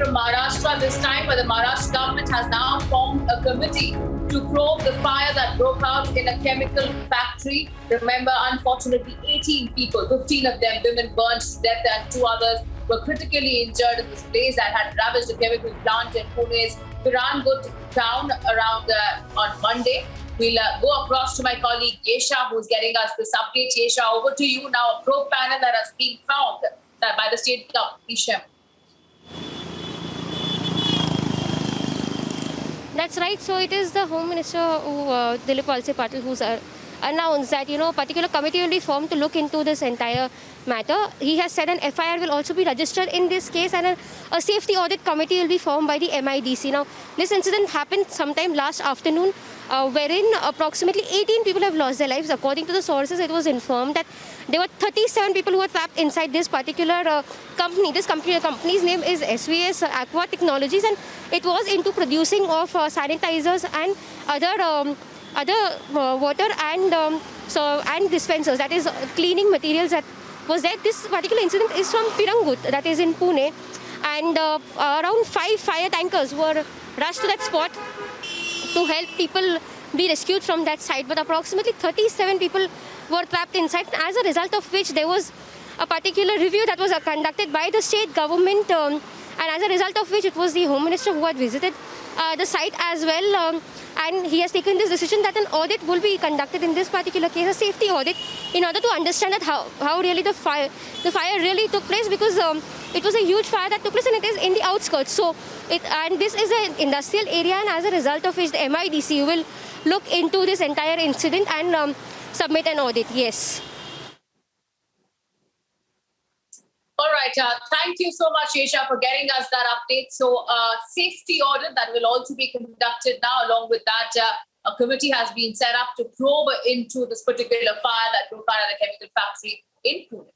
from Maharashtra this time, where the Maharashtra government has now formed a committee to probe the fire that broke out in a chemical factory. Remember, unfortunately, 18 people, 15 of them women, burned to death, and 2 others were critically injured in this blaze that had ravaged the chemical plant in Pune's Pirangut town around on Monday. We'll go across to my colleague Yesha, who's getting us this update. Yesha, over to you now. A probe panel that has been formed by the state government. Ishem. That's right. So it is the Home Minister, Dilip Walse Patil, who's announced that, a particular committee will be formed to look into this entire matter. He has said an FIR will also be registered in this case, and a safety audit committee will be formed by the MIDC. Now, this incident happened sometime last afternoon, wherein approximately 18 people have lost their lives. According to the sources, it was informed that there were 37 people who were trapped inside this particular company. This company's name is SVS Aqua Technologies, and it was into producing of sanitizers and other water and dispensers, that is cleaning materials that was there. This particular incident is from Pirangut, that is in Pune, and around 5 fire tankers were rushed to that spot to help people be rescued from that site, but approximately 37 people were trapped inside, as a result of which there was a particular review that was conducted by the state government, and as a result of which it was the Home Minister who had visited the site as well, and he has taken this decision that an audit will be conducted in this particular case, a safety audit, in order to understand that how really the fire really took place, because it was a huge fire that took place, and it is in the outskirts. So and this is an industrial area, and as a result of which the MIDC will look into this entire incident and submit an audit. Yes. All right. Thank you so much, Yesha, for getting us that update. So, safety audit that will also be conducted now. Along with that, a committee has been set up to probe into this particular fire that broke out at a chemical factory in Pune.